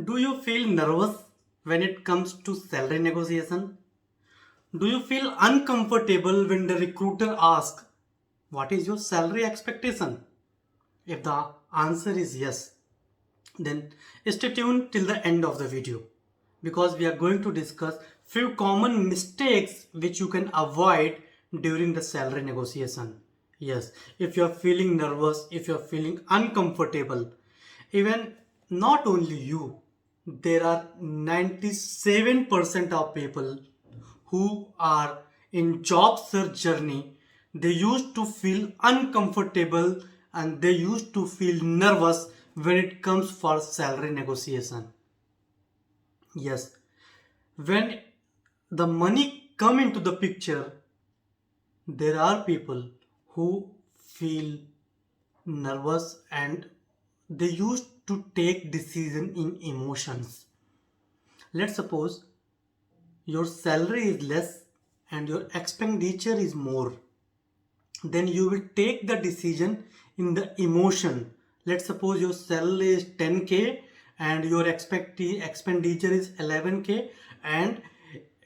Do you feel nervous when it comes to salary negotiation? Do you feel uncomfortable when the recruiter asks, what is your salary expectation? If the answer is yes, then stay tuned till the end of the video because we are going to discuss few common mistakes which you can avoid during the salary negotiation. Yes, if you are feeling nervous, if you are feeling uncomfortable, even not only you, there are 97% of people who are in job search journey. They used to feel uncomfortable and they used to feel nervous when it comes for salary negotiation. Yes, when the money come into the picture, there are people who feel nervous and they used to take decision in emotions. Let's suppose your salary is less and your expenditure is more, then you will take the decision in the emotion. Let's suppose your salary is 10k and your expenditure is 11k, and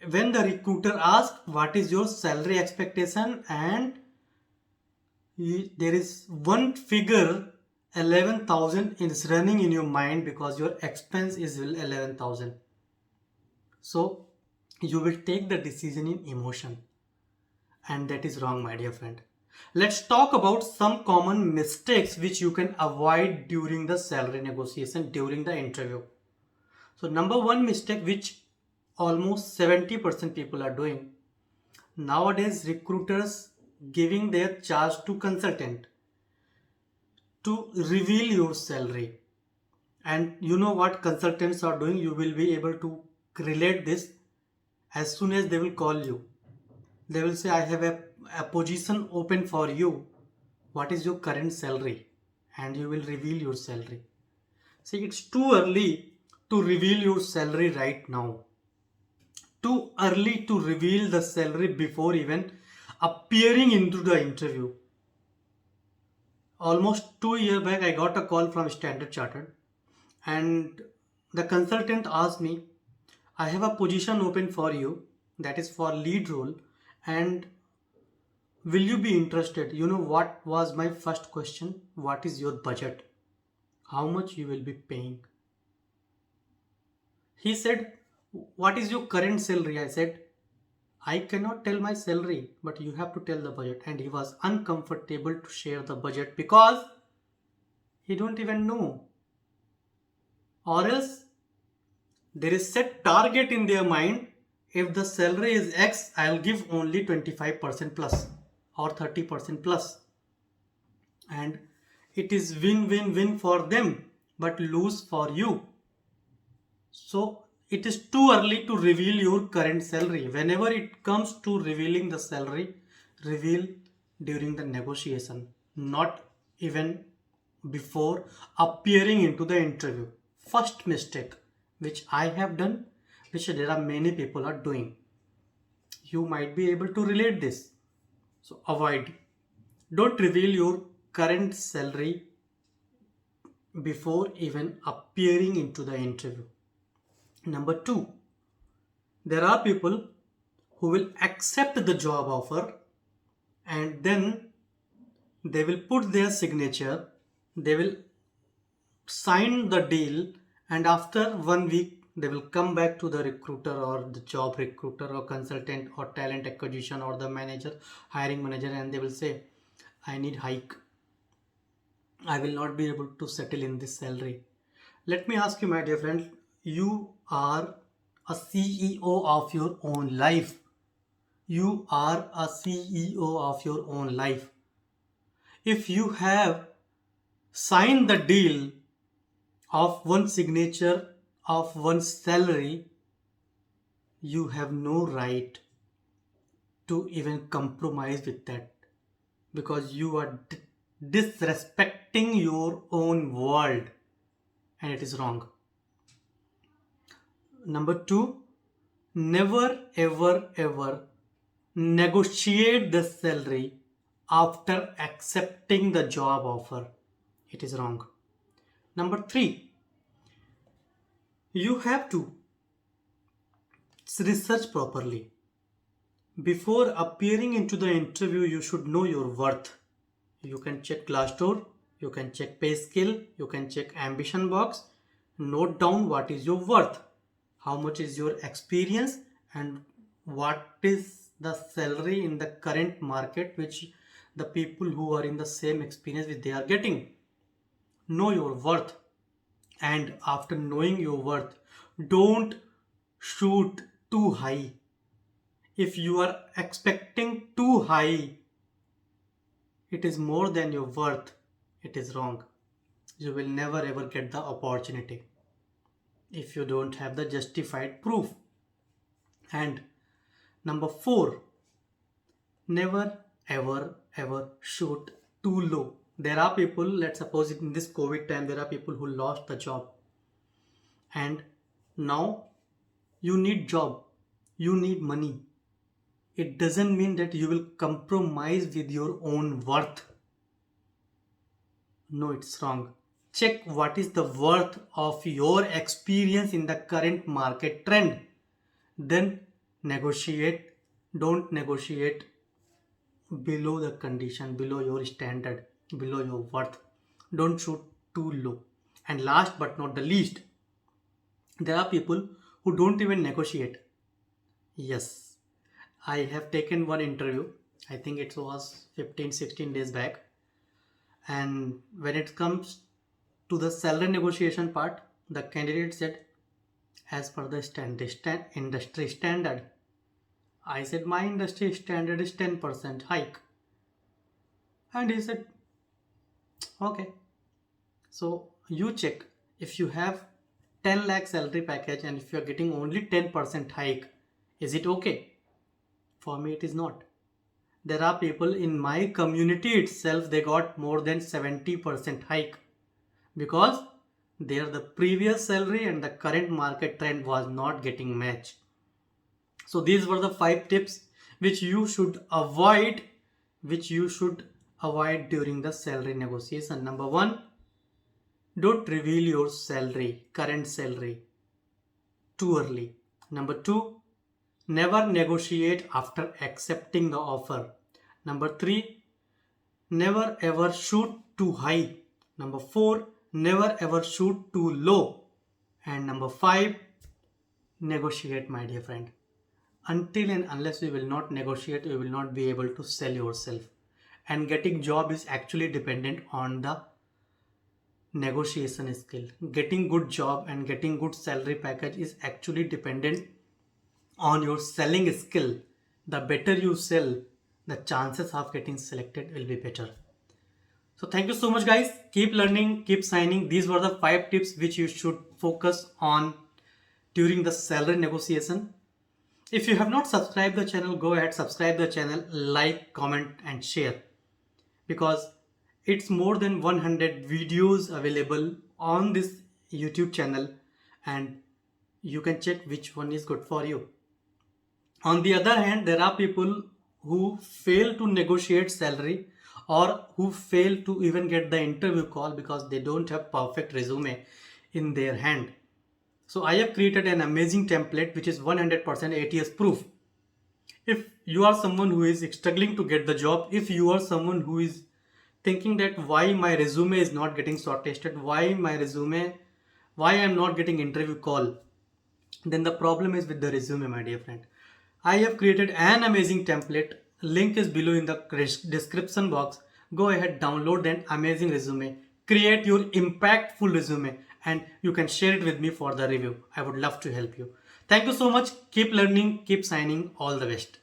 when the recruiter asks what is your salary expectation and there is one figure 11,000 is running in your mind because your expense is 11,000, so you will take the decision in emotion, and that is wrong, my dear friend. Let's talk about some common mistakes which you can avoid during the salary negotiation, during the interview. So number one mistake which almost 70% people are doing nowadays, recruiters giving their charge to consultant to reveal your salary. And you know what consultants are doing, you will be able to relate this. As soon as they will call you, they will say, I have a position open for you. What is your current salary? And you will reveal your salary. See, it's too early to reveal your salary right now. Too early to reveal the salary before even appearing into the interview. Almost 2 years back, I got a call from Standard Chartered, and the consultant asked me, I have a position open for you that is for lead role, and will you be interested? You know what was my first question? What is your budget? How much you will be paying? He said, what is your current salary? I said, I cannot tell my salary, but you have to tell the budget. And he was uncomfortable to share the budget because he don't even know. Or else there is set target in their mind. If the salary is X, I'll give only 25% plus or 30% plus. And it is win-win-win for them, but lose for you. So it is too early to reveal your current salary. Whenever it comes to revealing the salary, reveal during the negotiation, not even before appearing into the interview. First mistake which I have done, which there are many people are doing. You might be able to relate this. So avoid. Don't reveal your current salary before even appearing into the interview. Number two, there are people who will accept the job offer and then they will put their signature, they will sign the deal, and after 1 week they will come back to the recruiter or the job recruiter or consultant or talent acquisition or the manager, hiring manager, and they will say, I need hike. I will not be able to settle in this salary. Let me ask you, my dear friend, you are a CEO of your own life. You are a CEO of your own life. If you have signed the deal of one signature of one salary, you have no right to even compromise with that because you are disrespecting your own world, and it is wrong. Number two, never ever ever negotiate the salary after accepting the job offer. It is wrong. Number three, You have to research properly. Before appearing into the interview, you should know your worth. You can check Glassdoor, you can check pay scale, you can check ambition box. Note down what is your worth, how much is your experience, and what is the salary in the current market which the people who are in the same experience which they are getting. Know your worth, and after knowing your worth, don't shoot too high. If you are expecting too high, it is more than your worth, it is wrong. You will never ever get the opportunity if you don't have the justified proof. And number 4, never ever shoot too low. There are people, let's suppose in this COVID time, there are people who lost the job, and now you need job, you need money. It doesn't mean that you will compromise with your own worth. No, it's wrong. Check what is the worth of your experience in the current market trend. Then negotiate. Don't negotiate below the condition, below your standard, below your worth. Don't shoot too low. And last but not the least, there are people who don't even negotiate. Yes, I have taken one interview. I think it was 15-16 days back. And when it comes to the salary negotiation part, the candidate said, as per the industry standard. I said, my industry standard is 10% hike. And he said, okay. So you check, if you have 10 lakh salary package and if you are getting only 10% hike, is it okay? For me, it is not. There are people in my community itself, they got more than 70% hike because their the previous salary and the current market trend was not getting matched. So these were the 5 tips which you should avoid during the salary negotiation. Number 1, don't reveal your salary, current salary, too early. Number 2, never negotiate after accepting the offer. Number 3, never ever shoot too high. Number 4, never ever shoot too low. And number 5, negotiate, my dear friend. Until and unless you will not negotiate, you will not be able to sell yourself. And getting job is actually dependent on the negotiation skill. Getting good job and getting good salary package is actually dependent on your selling skill. The better you sell, the chances of getting selected will be better. So thank you so much, guys. Keep learning, keep signing. These were the 5 tips which you should focus on during the salary negotiation. If you have not subscribed the channel, go ahead, subscribe the channel, like, comment and share, because it's more than 100 videos available on this YouTube channel and you can check which one is good for you. On the other hand, there are people who fail to negotiate salary or who fail to even get the interview call because they don't have perfect resume in their hand. So I have created an amazing template which is 100% ATS proof. If you are someone who is struggling to get the job, if you are someone who is thinking that why my resume is not getting shortlisted, why I am not getting interview call, then the problem is with the resume, my dear friend. I have created an amazing template. Link is below in the description box. Go ahead, download an amazing resume. Create your impactful resume and you can share it with me for the review. I would love to help you. Thank you so much. Keep learning, keep signing. All the best.